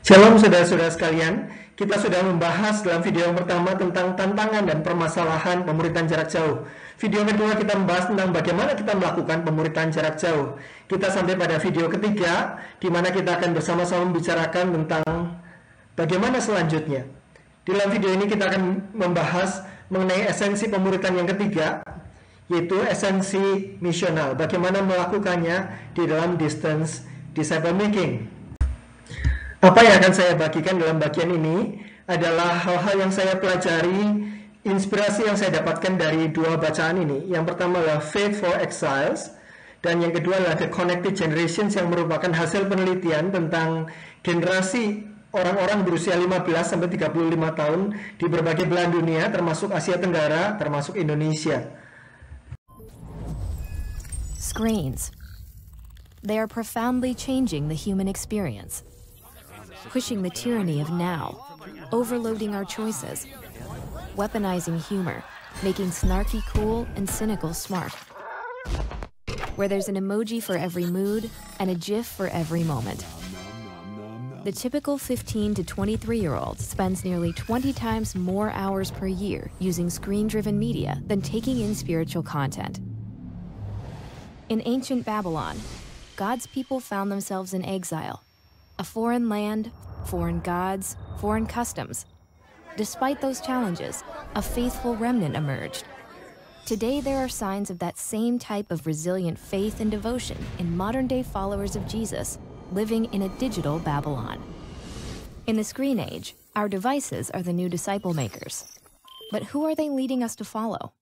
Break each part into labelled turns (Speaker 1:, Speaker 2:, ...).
Speaker 1: Shalom saudara-saudara sekalian, kita sudah membahas dalam video yang pertama tentang tantangan dan permasalahan pemuritan jarak jauh. Video kedua kita membahas tentang bagaimana kita melakukan pemuritan jarak jauh. Kita sampai pada video ketiga, di mana kita akan bersama-sama membicarakan tentang bagaimana selanjutnya. Di dalam video ini kita akan membahas mengenai esensi pemuritan yang ketiga, yaitu esensi misional, bagaimana melakukannya di dalam distance disciple making. Apa yang akan saya bagikan dalam bagian ini adalah hal-hal yang saya pelajari, inspirasi yang saya dapatkan dari dua bacaan ini. Yang pertama adalah Faith for Exiles, dan yang kedua adalah The Connected Generations, yang merupakan hasil penelitian tentang generasi orang-orang berusia 15-35 tahun di berbagai belahan dunia, termasuk Asia Tenggara, termasuk Indonesia.
Speaker 2: Screens. They are profoundly changing the human experience, pushing the tyranny of now, overloading our choices, weaponizing humor, making snarky cool and cynical smart. Where there's an emoji for every mood and a GIF for every moment. The typical 15 to 23-year-old spends nearly 20 times more hours per year using screen-driven media than taking in spiritual content. In ancient Babylon, God's people found themselves in exile. A foreign land, foreign gods, foreign customs. Despite those challenges, a faithful remnant emerged. Today, there are signs of that same type of resilient faith and devotion in modern-day followers of Jesus living in a digital Babylon. In the screen age, our devices are the new disciple makers. But who are they leading us to follow?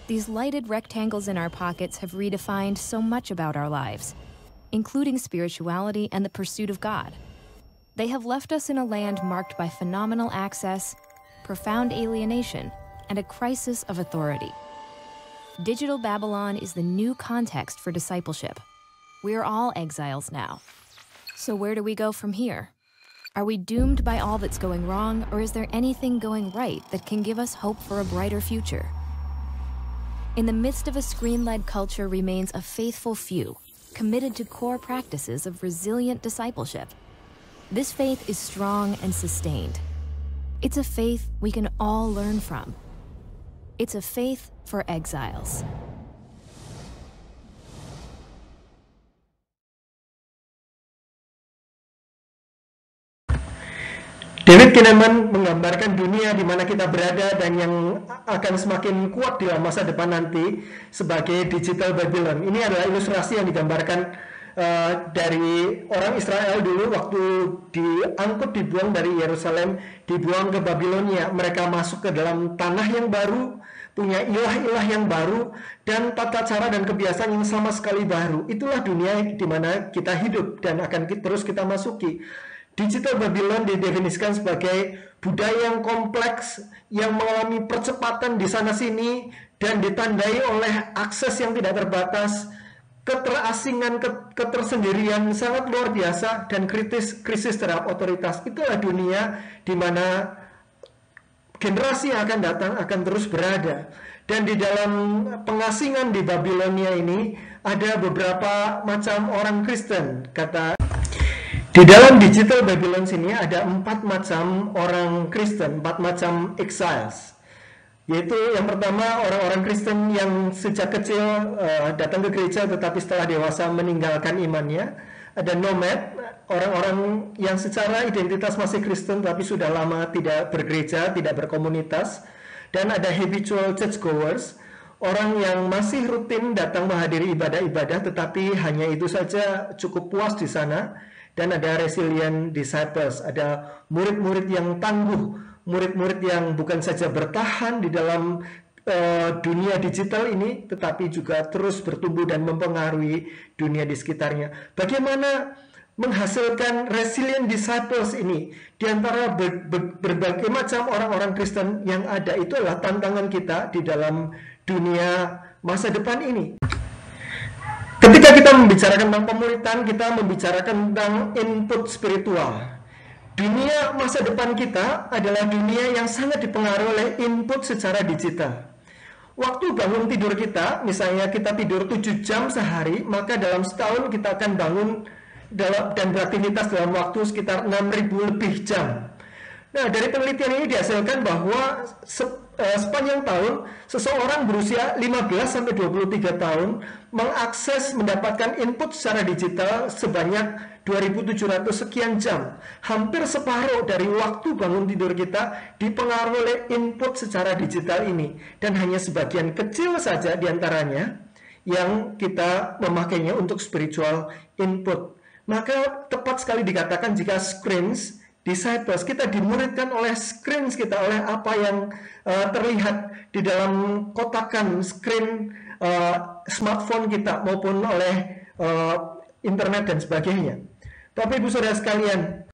Speaker 2: These lighted rectangles in our pockets have redefined so much about our lives, including spirituality and the pursuit of God. They have left us in a land marked by phenomenal access, profound alienation, and a crisis of authority. Digital Babylon is the new context for discipleship. We are all exiles now. So where do we go from here? Are we doomed by all that's going wrong, or is there anything going right that can give us hope for a brighter future? In the midst of a screen-led culture remains a faithful few, committed to core practices of resilient discipleship. This faith is strong and sustained. It's a faith we can all learn from. It's a faith for exiles.
Speaker 1: David Kahneman menggambarkan dunia di mana kita berada dan yang akan semakin kuat di dalam masa depan nanti sebagai digital Babylon. Ini adalah ilustrasi yang digambarkan dari orang Israel dulu waktu dibuang dari Yerusalem, dibuang ke Babilonia. Mereka masuk ke dalam tanah yang baru, punya ilah-ilah yang baru, dan tata cara dan kebiasaan yang sama sekali baru. Itulah dunia di mana kita hidup dan akan terus kita masuki. Digital Babylon didefinisikan sebagai budaya yang kompleks, yang mengalami percepatan di sana-sini, dan ditandai oleh akses yang tidak terbatas, keterasingan, ketersendirian sangat luar biasa, dan krisis terhadap otoritas. Itulah dunia di mana generasi yang akan datang akan terus berada. Dan di dalam pengasingan di Babilonia ini ada beberapa macam orang Kristen. Di dalam digital Babylon sini ada 4 macam orang Kristen, 4 macam exiles. Yaitu yang pertama orang-orang Kristen yang sejak kecil datang ke gereja tetapi setelah dewasa meninggalkan imannya. Ada nomad, orang-orang yang secara identitas masih Kristen tapi sudah lama tidak bergereja, tidak berkomunitas. Dan ada habitual churchgoers, orang yang masih rutin datang menghadiri ibadah-ibadah tetapi hanya itu saja cukup puas di sana. Dan ada resilient disciples, ada murid-murid yang tangguh, murid-murid yang bukan saja bertahan di dalam dunia digital ini, tetapi juga terus bertumbuh dan mempengaruhi dunia di sekitarnya. Bagaimana menghasilkan resilient disciples ini di antara berbagai macam orang-orang Kristen yang ada? Itu adalah tantangan kita di dalam dunia masa depan ini. Ketika kita membicarakan tentang pemuritan, kita membicarakan tentang input spiritual. Dunia masa depan kita adalah dunia yang sangat dipengaruhi oleh input secara digital. Waktu bangun tidur kita, misalnya kita tidur 7 jam sehari, maka dalam setahun kita akan bangun dan beraktivitas dalam waktu sekitar 6.000 lebih jam. Nah, dari penelitian ini dihasilkan bahwa sepanjang tahun seseorang berusia 15-23 tahun mendapatkan input secara digital sebanyak 2.700 sekian jam. Hampir separuh dari waktu bangun tidur kita dipengaruhi oleh input secara digital ini, dan hanya sebagian kecil saja diantaranya yang kita memakainya untuk spiritual input. Maka tepat sekali dikatakan jika screens disciples, kita dimuridkan oleh screens kita, oleh apa yang terlihat di dalam kotakan screen smartphone kita maupun oleh internet dan sebagainya. Bapak Ibu Saudara sekalian,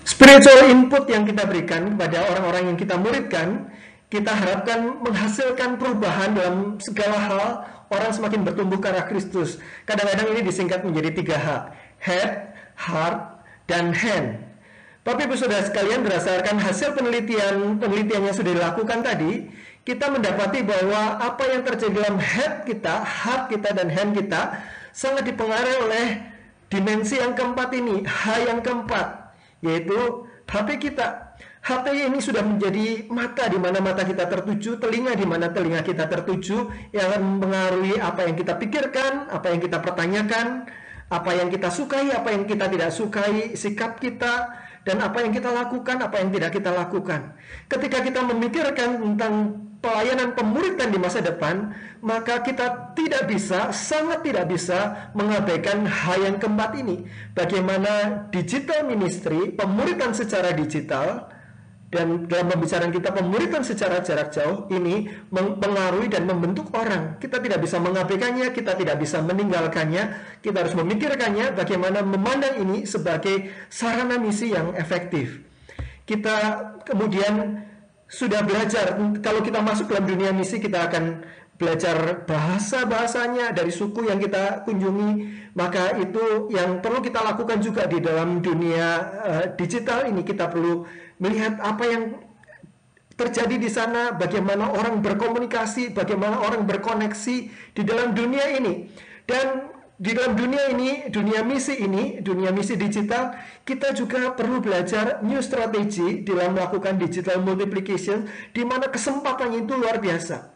Speaker 1: spiritual input yang kita berikan kepada orang-orang yang kita muridkan, kita harapkan menghasilkan perubahan dalam segala hal. Orang semakin bertumbuh ke arah Kristus. Kadang-kadang ini disingkat menjadi 3H: head, heart, dan hand. Bapak Ibu Saudara sekalian, berdasarkan hasil penelitian yang sudah dilakukan tadi, kita mendapati bahwa apa yang terjadi dalam head kita, heart kita, dan hand kita sangat dipengaruhi oleh dimensi yang keempat ini, H yang keempat, yaitu HP kita. HP ini sudah menjadi mata di mana mata kita tertuju, telinga di mana telinga kita tertuju, yang akan mempengaruhi apa yang kita pikirkan, apa yang kita pertanyakan, apa yang kita sukai, apa yang kita tidak sukai, sikap kita, dan apa yang kita lakukan, apa yang tidak kita lakukan. Ketika kita memikirkan tentang pelayanan pemuridan di masa depan, maka kita sangat tidak bisa mengabaikan hal yang keempat ini. Bagaimana digital ministry, pemuridan secara digital, dan dalam pembicaraan kita pemuridan secara jarak jauh ini mempengaruhi dan membentuk orang. Kita tidak bisa mengabaikannya, kita tidak bisa meninggalkannya. Kita harus memikirkannya bagaimana memandang ini sebagai sarana misi yang efektif. Kita kemudian sudah belajar, kalau kita masuk dalam dunia misi, kita akan belajar bahasa-bahasanya dari suku yang kita kunjungi. Maka itu yang perlu kita lakukan juga di dalam dunia digital ini. Kita perlu melihat apa yang terjadi di sana, bagaimana orang berkomunikasi, bagaimana orang berkoneksi di dalam dunia ini. Dan di dalam dunia ini, dunia misi digital, kita juga perlu belajar new strategy dalam melakukan digital multiplication, di mana kesempatannya itu luar biasa.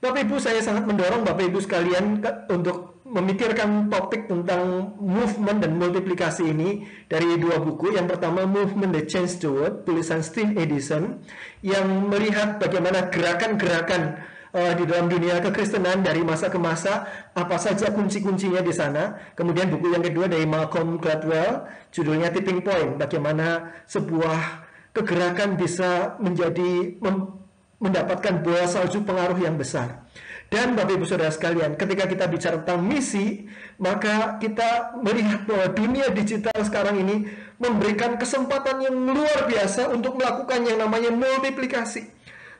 Speaker 1: Bapak Ibu, saya sangat mendorong Bapak Ibu sekalian untuk memikirkan topik tentang movement dan multiplikasi ini dari dua buku. Yang pertama, Movement That Changed the World, tulisan Steve Edison, yang melihat bagaimana gerakan-gerakan di dalam dunia kekristenan dari masa ke masa, apa saja kunci-kuncinya di sana. Kemudian buku yang kedua dari Malcolm Gladwell, judulnya Tipping Point, bagaimana sebuah kegerakan bisa mendapatkan bola salju pengaruh yang besar. Dan Bapak Ibu Saudara sekalian, ketika kita bicara tentang misi, maka kita melihat bahwa dunia digital sekarang ini memberikan kesempatan yang luar biasa untuk melakukan yang namanya multiplikasi.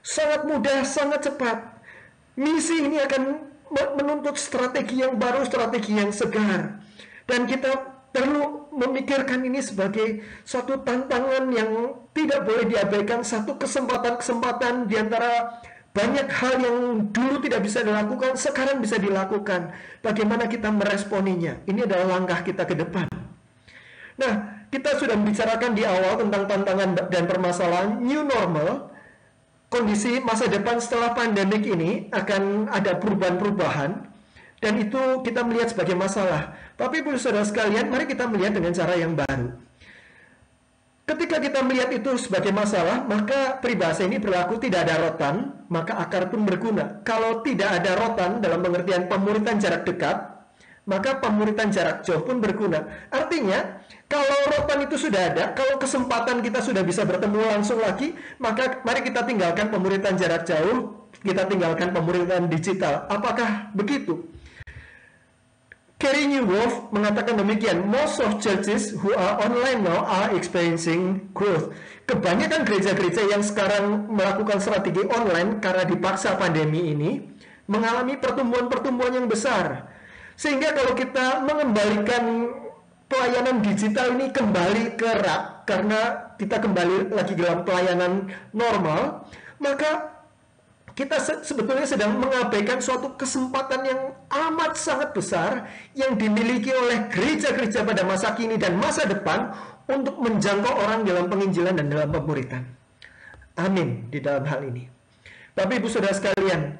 Speaker 1: Sangat mudah, sangat cepat. Misi ini akan menuntut strategi yang baru, strategi yang segar. Dan kita perlu memikirkan ini sebagai suatu tantangan yang tidak boleh diabaikan, satu kesempatan-kesempatan di antara banyak hal yang dulu tidak bisa dilakukan, sekarang bisa dilakukan. Bagaimana kita meresponinya? Ini adalah langkah kita ke depan. Nah, kita sudah membicarakan di awal tentang tantangan dan permasalahan new normal. Kondisi masa depan setelah pandemik ini akan ada perubahan-perubahan, dan itu kita melihat sebagai masalah. Tapi Ibu Saudara sekalian, mari kita melihat dengan cara yang baru. Ketika kita melihat itu sebagai masalah, maka peribahasa ini berlaku tidak ada rotan, maka akar pun berguna. Kalau tidak ada rotan dalam pengertian pemuritan jarak dekat, maka pemuritan jarak jauh pun berguna. Artinya, kalau rotan itu sudah ada, kalau kesempatan kita sudah bisa bertemu langsung lagi, maka mari kita tinggalkan pemuritan jarak jauh, kita tinggalkan pemuritan digital. Apakah begitu? Carey Nieuwhof mengatakan demikian, most of churches who are online now are experiencing growth. Kebanyakan gereja-gereja yang sekarang melakukan strategi online karena dipaksa pandemi ini mengalami pertumbuhan-pertumbuhan yang besar. Sehingga kalau kita mengembalikan pelayanan digital ini kembali ke rak, karena kita kembali lagi dalam pelayanan normal, maka kita sebetulnya sedang mengabaikan suatu kesempatan yang amat sangat besar yang dimiliki oleh gereja-gereja pada masa kini dan masa depan untuk menjangkau orang dalam penginjilan dan dalam pemuritan. Amin di dalam hal ini. Bapak Ibu Saudara sekalian,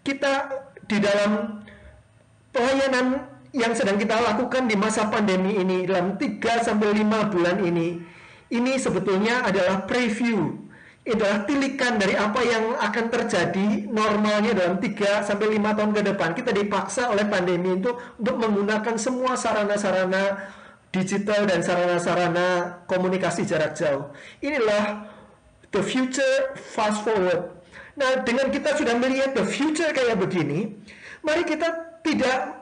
Speaker 1: kita di dalam pelayanan yang sedang kita lakukan di masa pandemi ini dalam 3-5 bulan ini sebetulnya adalah preview. Adalah tilikan dari apa yang akan terjadi normalnya dalam 3-5 tahun ke depan. Kita dipaksa oleh pandemi itu untuk menggunakan semua sarana-sarana digital dan sarana-sarana komunikasi jarak jauh. Inilah the future fast forward. Nah, dengan kita sudah melihat the future kayak begini, mari kita tidak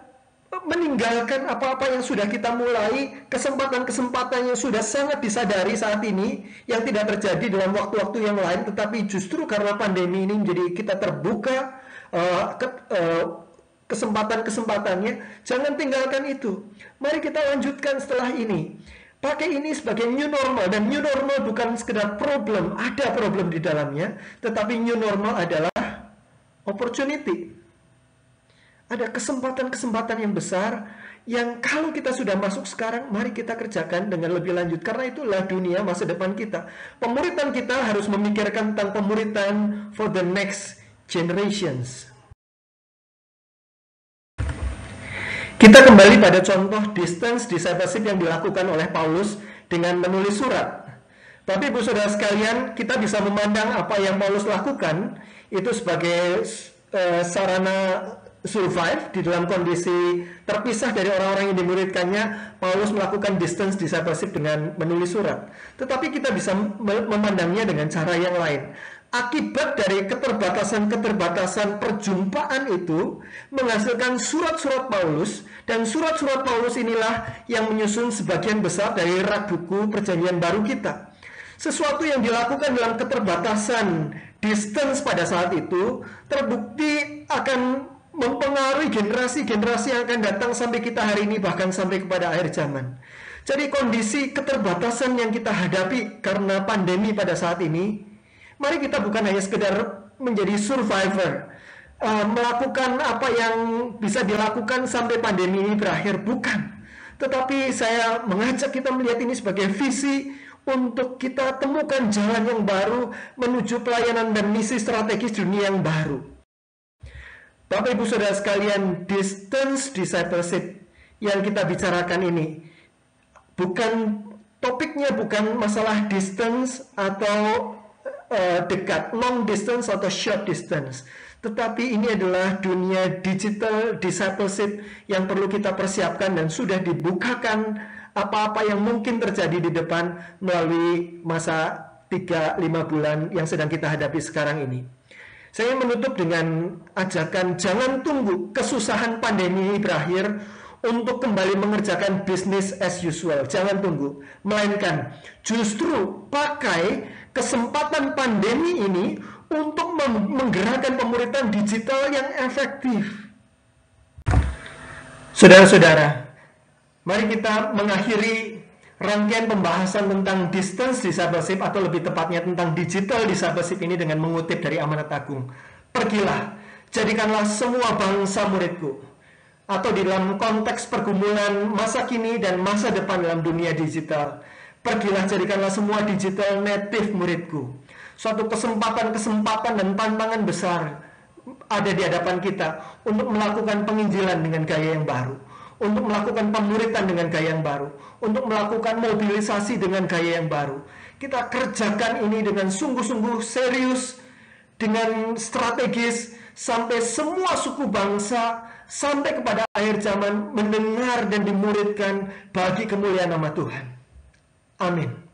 Speaker 1: meninggalkan apa-apa yang sudah kita mulai, kesempatan-kesempatan yang sudah sangat disadari saat ini, yang tidak terjadi dalam waktu-waktu yang lain, tetapi justru karena pandemi ini menjadi kita terbuka kesempatan-kesempatannya. Jangan tinggalkan itu. Mari kita lanjutkan setelah ini. Pakai ini sebagai new normal, dan new normal bukan sekedar problem, ada problem di dalamnya, tetapi new normal adalah opportunity. Ada kesempatan-kesempatan yang besar yang kalau kita sudah masuk sekarang, mari kita kerjakan dengan lebih lanjut. Karena itulah dunia masa depan kita. Pemuritan kita harus memikirkan tentang pemuritan for the next generations. Kita kembali pada contoh distance discipleship yang dilakukan oleh Paulus dengan menulis surat. Tapi Ibu Saudara sekalian, kita bisa memandang apa yang Paulus lakukan itu sebagai sarana survive di dalam kondisi terpisah dari orang-orang yang dimuridkannya. Paulus melakukan distance discipleship dengan menulis surat. Tetapi kita bisa memandangnya dengan cara yang lain. Akibat dari keterbatasan perjumpaan itu menghasilkan surat-surat Paulus, dan surat-surat Paulus inilah yang menyusun sebagian besar dari rak buku Perjanjian Baru kita. Sesuatu yang dilakukan dalam keterbatasan distance pada saat itu terbukti akan mempengaruhi generasi-generasi yang akan datang sampai kita hari ini, bahkan sampai kepada akhir zaman. Jadi kondisi keterbatasan yang kita hadapi karena pandemi pada saat ini, mari kita bukan hanya sekedar menjadi survivor, melakukan apa yang bisa dilakukan sampai pandemi ini berakhir, bukan. Tetapi saya mengajak kita melihat ini sebagai visi untuk kita temukan jalan yang baru menuju pelayanan dan misi strategis dunia yang baru. Bapak Ibu Saudara sekalian, distance discipleship yang kita bicarakan ini topiknya bukan masalah distance atau dekat, long distance atau short distance, tetapi ini adalah dunia digital discipleship yang perlu kita persiapkan dan sudah dibukakan apa-apa yang mungkin terjadi di depan melalui masa 3-5 bulan yang sedang kita hadapi sekarang ini. Saya menutup dengan ajakan jangan tunggu kesusahan pandemi ini berakhir untuk kembali mengerjakan bisnis as usual. Jangan tunggu, melainkan justru pakai kesempatan pandemi ini untuk menggerakkan pemuritan digital yang efektif. Saudara-saudara, mari kita mengakhiri rangkaian pembahasan tentang distance discipleship, atau lebih tepatnya tentang digital discipleship ini, dengan mengutip dari Amanat Agung. Pergilah, jadikanlah semua bangsa muridku. Atau di dalam konteks pergumulan masa kini dan masa depan dalam dunia digital, pergilah, jadikanlah semua digital native muridku. Suatu kesempatan-kesempatan dan tantangan besar ada di hadapan kita untuk melakukan penginjilan dengan gaya yang baru, untuk melakukan pemuritan dengan gaya yang baru, untuk melakukan mobilisasi dengan gaya yang baru. Kita kerjakan ini dengan sungguh-sungguh serius, dengan strategis, sampai semua suku bangsa, sampai kepada akhir zaman mendengar dan dimuridkan bagi kemuliaan nama Tuhan. Amin.